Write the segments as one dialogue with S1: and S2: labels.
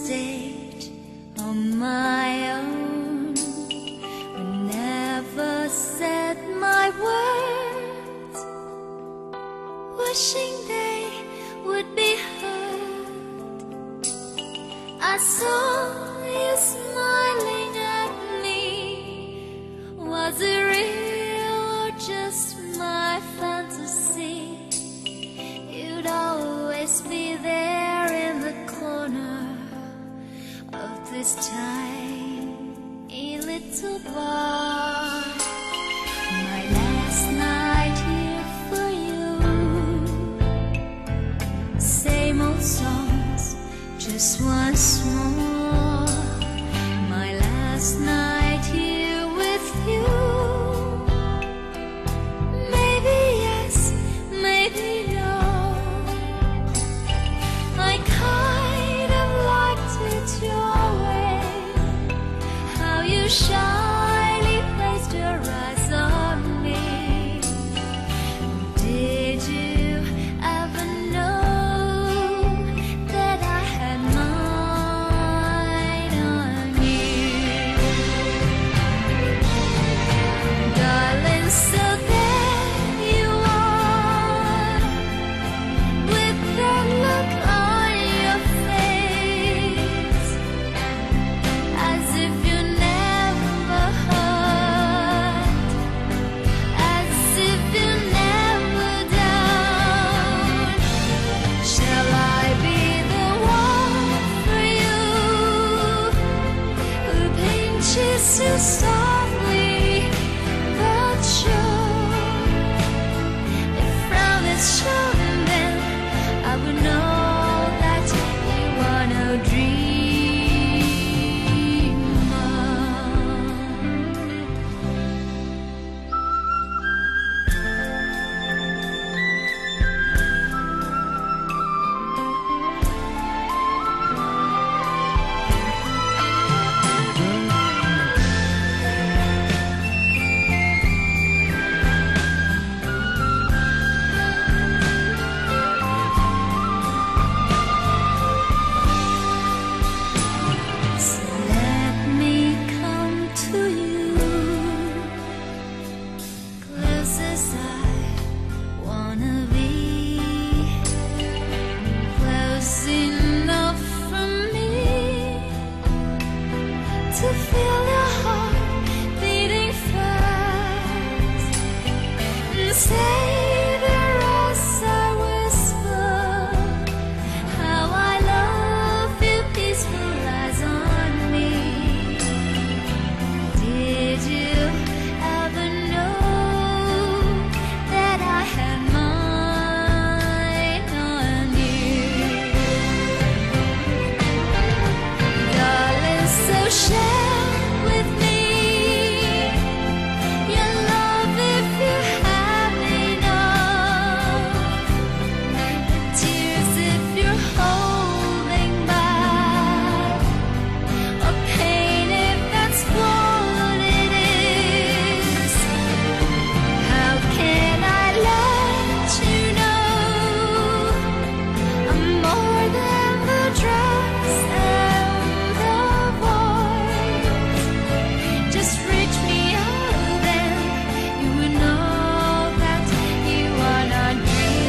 S1: stage on my own. I never said my words, wishing they would be heard. I saw you smiling at me. Was it real or just my fantasy? You'd always be there in the corner of this tiny little bar. My last night here for you. Same old songs, just once more. My last night here with you. Maybe yes, maybe no. I kind of liked it your way, how you shyly placed your eyes on me. Did you ever know that I had mine on you? Darling, so there you are, with that look on your face, as if you never hurt, as if you never down. Shall I be the one for you, who pinches you softly but sure? If frown is shown, then I would know that you are no dreamer. So let me come to you, close as I wanna be, close enough for me to feel your heart beating fast, and savor as I whisper how I love you. Peaceful eyes on me. Did you ever know that I had mine on you? Darling, so share with me your love if you have enough, the tears if you're holding back, or pain if that's what it is. How can I let you know I'm more than the dress and the voice? Just reach me out and you would know that you are not dreaming.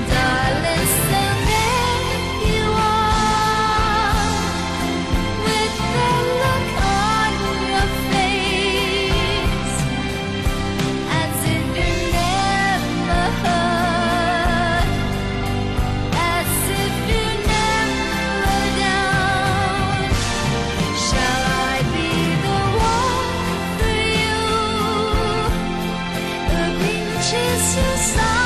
S1: Darling, so there you are, with the look on your face, as if you never hurt, as if you never down. Shall I be the one for you, who pinches you softly